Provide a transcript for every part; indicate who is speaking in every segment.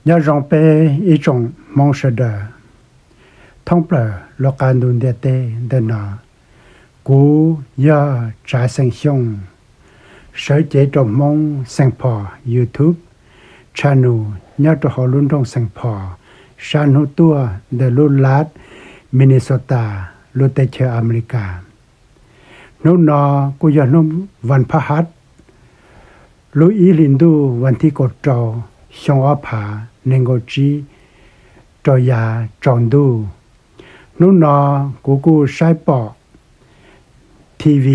Speaker 1: nhớ rong pe ý trong mong sợ đời thông bờ lo can đun địa tê đơn nọ cú nhớ trả sinh xong sở chế trong mong sang phò YouTube channel nhớ cho họ luôn trong sang phò san hô tua de luôn lát Minnesota luôn tây chơi America nô nọ cú giờ nô văn phá hát lúc ý linh đu văn thi cột trâu xong ở phá nên ngồi chi trò ya tròn đu nô nọ cú sai bỏ TV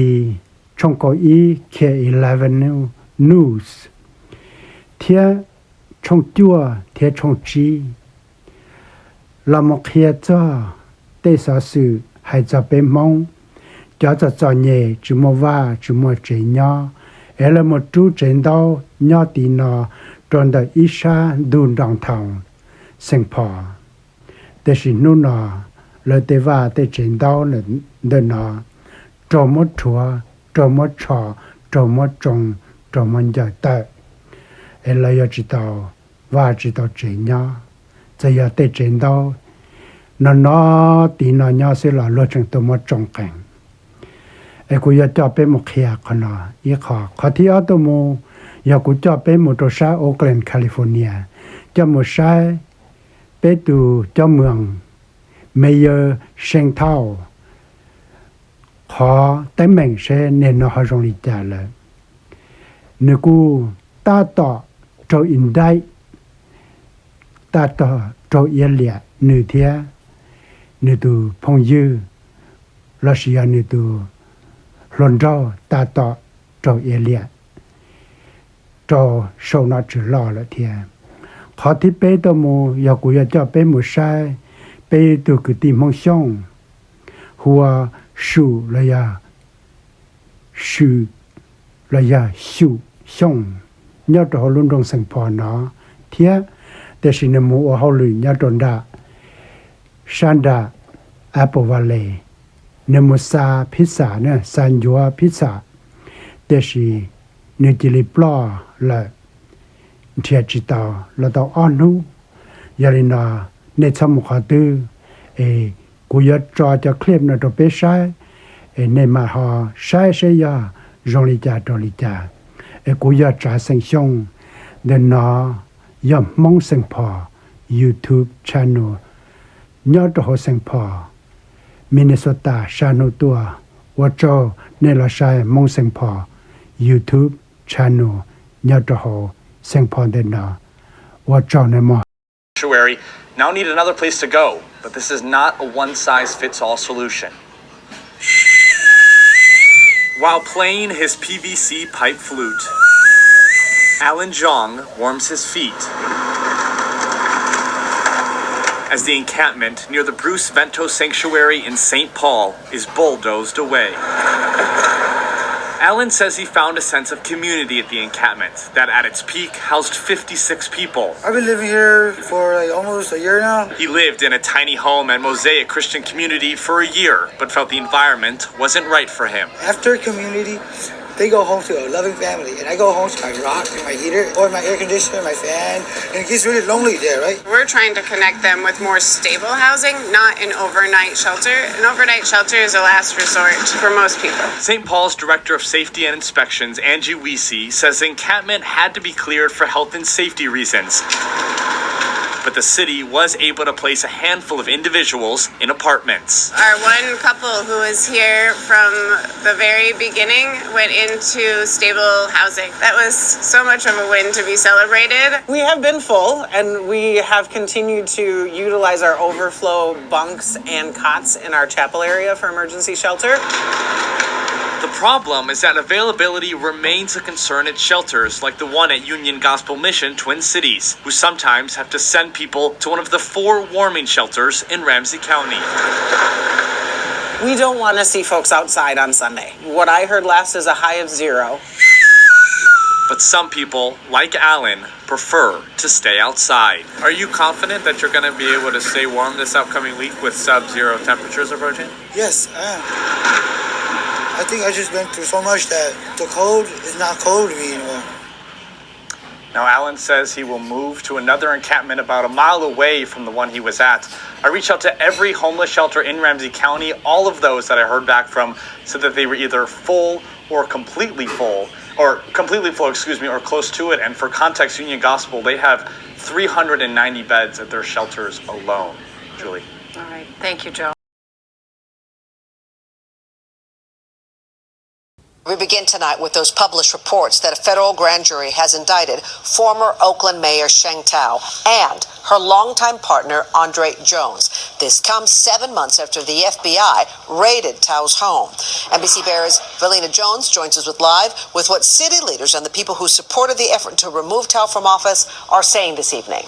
Speaker 1: trong có ý K11 News thia trong chua thia trong chi là một khía cho tê sở sự hay cho bên mong cho nhẹ chỉ mua va chỉ mua chế nhỏ ấy là một chú chiến đấu nhỏ tí nó tròn đời ít xa đun đồng thòng sinh phò để xin nô nó lời tê va tê chiến đấu là đời nó trò một chúa trò một trò trò một trồng trò một giờ tệ ấy là giờ chỉ tàu và chỉ tàu chế nhỏ giờ giờ tê chiến đấu nó tí nó nhỏ sẽ là lo chừng tàu một trồng cảnh ấy cũng giờ cho bên một khía con nó ý khó thì ở tàu một giờ cũng cho bên một chỗ xã Oakland California cho một xã bên từ cho mường Mayor Sinh Thao họ tới mình sẽ nên nó họ rong đi trả lại nếu cô ta tỏ cho indicted ta tỏ cho yên liệt nữ thia nữ tu phong dư lo xia nữ tu luận rau ta tỏ cho yên liệt cho sâu nó chỉ lo là thia họ thì bé tao mua giờ cô giờ cho bé một sai bé từ cái tìm mong xong hùa sự là ya sự là ya sự xong nhớ cho họ luôn trong sinh phò nó thế để xin nên mua họ lười nhớ trong đó Sanda Apple Valley nên mua sa pizza nè san dua pizza để xin nên chỉ lấy plo là thiệt chỉ tao là tao ăn nu giờ này nó nên chăm một khóa tư cú giờ cho clip nó cho bé sai nên mà họ sai ya rong li cha cú giờ trả sinh xong để nó giờ mong sinh phò YouTube channel nhớ cho họ sinh phò Minnesota channel tua và cho nên là sai mong sinh phò YouTube channel nhớ cho họ sinh phò để nó và cho nên mà
Speaker 2: now need another place to go, but this is not a one-size-fits-all solution. While playing his PVC pipe flute, Alan Zhang warms his feet as the encampment near the Bruce Vento Sanctuary in St. Paul is bulldozed away. Alan says he found a sense of community at the encampment that at its peak housed 56 people.
Speaker 3: I've been living here for almost a year now.
Speaker 2: He lived in a tiny home and Mosaic Christian community for a year, but felt the environment wasn't right for him.
Speaker 3: After community, they go home to a loving family, and I go home to my rock and my heater, or my air conditioner, my fan, and it gets really lonely there, right?
Speaker 4: We're trying to connect them with more stable housing, not an overnight shelter. An overnight shelter is a last resort for most people.
Speaker 2: St. Paul's Director of Safety and Inspections, Angie Weesey, says the encampment had to be cleared for health and safety reasons. But the city was able to place a handful of individuals in apartments.
Speaker 4: Our one couple who was here from the very beginning went into stable housing. That was so much of a win to be celebrated.
Speaker 5: We have been full, and we have continued to utilize our overflow bunks and cots in our chapel area for emergency shelter.
Speaker 2: The problem is that availability remains a concern at shelters like the one at Union Gospel Mission Twin Cities, who sometimes have to send people to one of the 4 warming shelters in Ramsey County.
Speaker 5: We don't want to see folks outside on Sunday. What I heard last is a high of 0.
Speaker 2: But some people, like Alan, prefer to stay outside. Are you confident that you're going to be able to stay warm this upcoming week with sub-zero temperatures approaching?
Speaker 3: Yes, I am. I think I just went through so much that the cold is not cold to me anymore.
Speaker 2: Now, Alan says he will move to another encampment about a mile away from the one he was at. I reached out to every homeless shelter in Ramsey County. All of those that I heard back from said that they were either full or completely full, or close to it. And for context, Union Gospel, they have 390 beds at their shelters alone. Julie.
Speaker 6: All right. Thank you, Joe.
Speaker 7: We begin tonight with those published reports that a federal grand jury has indicted former Oakland Mayor Sheng Thao and her longtime partner, Andre Jones. This comes 7 months after the FBI raided Thao's home. NBC Bears Valina Jones joins us live with what city leaders and the people who supported the effort to remove Thao from office are saying this evening.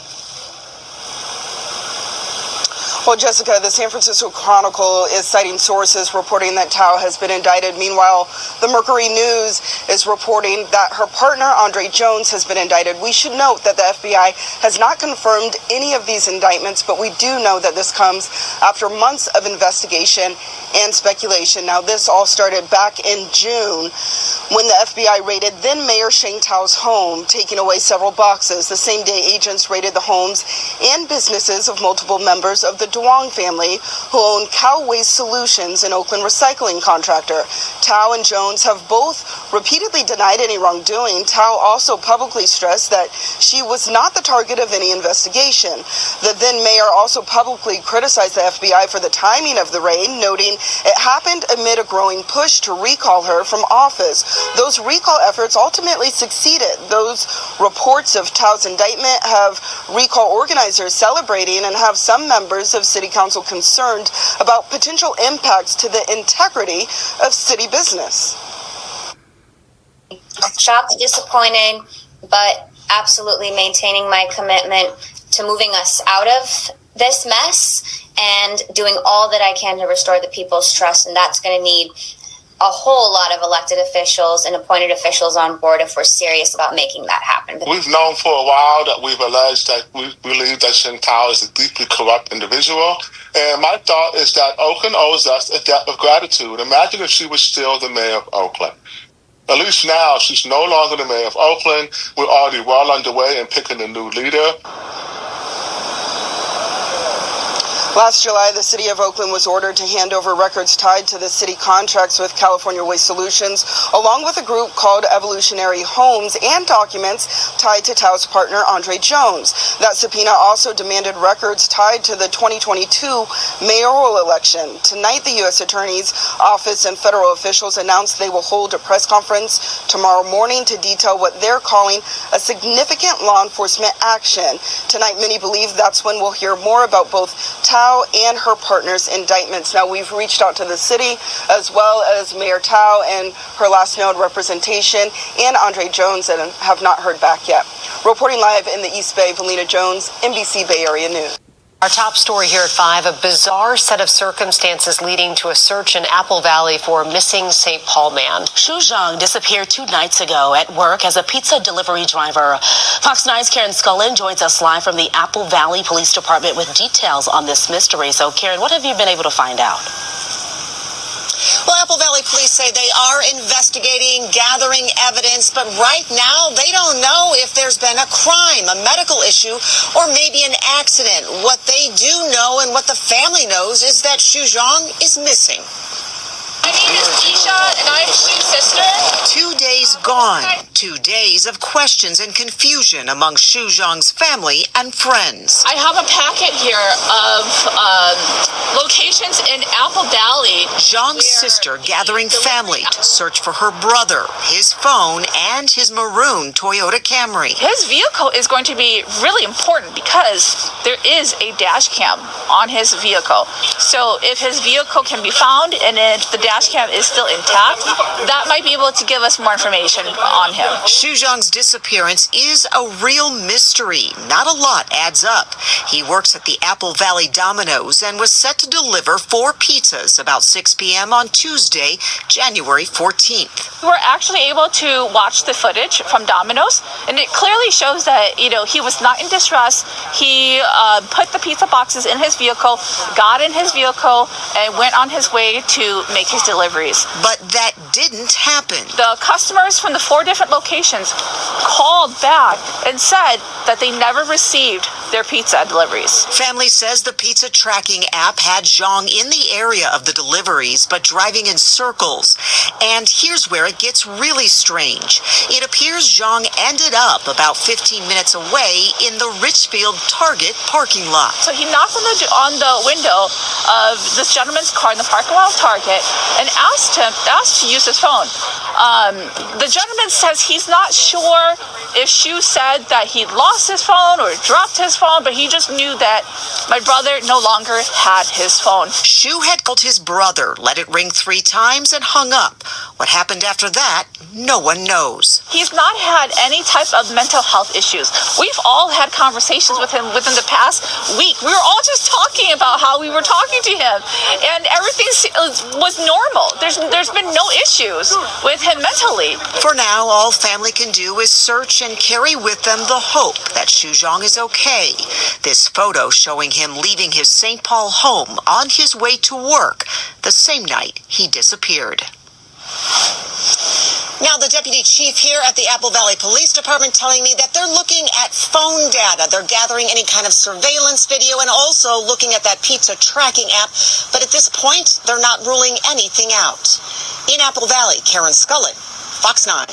Speaker 8: Well, Jessica, the San Francisco Chronicle is citing sources reporting that Thao has been indicted. Meanwhile, the Mercury News is reporting that her partner, Andre Jones, has been indicted. We should note that the FBI has not confirmed any of these indictments, but we do know that this comes after months of investigation and speculation. Now, this all started back in June when the FBI raided then Mayor Sheng Thao's home, taking away several boxes. The same day, agents raided the homes and businesses of multiple members of the Duong family, who own Cow Waste Solutions, an Oakland recycling contractor. Thao and Jones have both repeatedly denied any wrongdoing. Thao also publicly stressed that she was not the target of any investigation. The then mayor also publicly criticized the FBI for the timing of the raid, noting it happened amid a growing push to recall her from office. Those recall efforts ultimately succeeded. Those reports of Thao's indictment have recall organizers celebrating and have some members of City Council concerned about potential impacts to the integrity of city business.
Speaker 9: Shocked, disappointed, but absolutely maintaining my commitment to moving us out of this mess and doing all that I can to restore the people's trust. And that's going to need a whole lot of elected officials and appointed officials on board if we're serious about making that happen.
Speaker 10: We've known for a while that we've alleged that we believe that Sheng Thao is a deeply corrupt individual. And my thought is that Oakland owes us a debt of gratitude. Imagine if she was still the mayor of Oakland. At least now she's no longer the mayor of Oakland. We're already well underway in picking a new leader.
Speaker 8: Last July, the city of Oakland was ordered to hand over records tied to the city contracts with California Waste Solutions, along with a group called Evolutionary Homes, and documents tied to Thao's partner, Andre Jones. That subpoena also demanded records tied to the 2022 mayoral election. Tonight, the U.S. Attorney's Office and federal officials announced they will hold a press conference tomorrow morning to detail what they're calling a significant law enforcement action. Tonight, many believe that's when we'll hear more about both Thao and her partner's indictments. Now, we've reached out to the city as well as Mayor Thao and her last known representation and Andre Jones, and have not heard back yet. Reporting live in the East Bay, Valina Jones, NBC Bay Area News.
Speaker 7: Our top story here at 5, a bizarre set of circumstances leading to a search in Apple Valley for a missing St. Paul man.
Speaker 11: Xu Zhang disappeared 2 nights ago at work as a pizza delivery driver. Fox 9's Karen Scullin joins us live from the Apple Valley Police Department with details on this mystery. So, Karen, what have you been able to find out?
Speaker 7: Well, Apple Valley police say they are investigating, gathering evidence, but right now they don't know if there's been a crime, a medical issue, or maybe an accident. What they do know and what the family knows is that Xu Zhang is missing.
Speaker 12: My name is Keisha, and I'm Xu's sister.
Speaker 7: 2 days gone. 2 days of questions and confusion among Xu Zhang's family and friends.
Speaker 12: I have a packet here of locations in Apple Valley.
Speaker 7: Zhang's sister gathering family to search for her brother, his phone, and his maroon Toyota Camry.
Speaker 12: His vehicle is going to be really important because there is a dash cam on his vehicle. So if his vehicle can be found and if the dash cam is still intact, that might be able to give us more information on him.
Speaker 7: Xu Zhang's disappearance is a real mystery. Not a lot adds up. He works at the Apple Valley Domino's and was set to deliver 4 pizzas about 6 p.m. on Tuesday, January 14th.
Speaker 12: We're actually able to watch the footage from Domino's, and it clearly shows that, he was not in distress. He put the pizza boxes in his vehicle, got in his vehicle, and went on his way to make his deliveries.
Speaker 7: But that didn't happen.
Speaker 12: The customers from the 4 different locations called back and said that they never received their pizza deliveries.
Speaker 7: Family says the pizza tracking app had Zhang in the area of the deliveries, but driving in circles. And here's where it gets really strange. It appears Zhang ended up about 15 minutes away in the Richfield Target parking lot.
Speaker 12: So he knocked on the window of this gentleman's car in the parking lot of Target and asked to use his phone. The gentleman says he's not sure if Shu said that he lost his phone or dropped his phone, but he just knew that my brother no longer had his phone.
Speaker 7: Shu had called his brother, let it ring 3 times, and hung up. What happened after that, no one knows.
Speaker 12: He's not had any type of mental health issues. We've all had conversations with him within the past week. We were all just talking about how we were talking to him, and everything was normal. There's been no issues with him mentally.
Speaker 7: For now, all family can do is search and carry with them the hope that Shu Zhang is okay. This photo showing him leaving his St. Paul home on his way to work the same night he disappeared. Now, the deputy chief here at the Apple Valley Police Department telling me that they're looking at phone data. They're gathering any kind of surveillance video and also looking at that pizza tracking app. But at this point, they're not ruling anything out. In Apple Valley, Karen Scullin, Fox 9.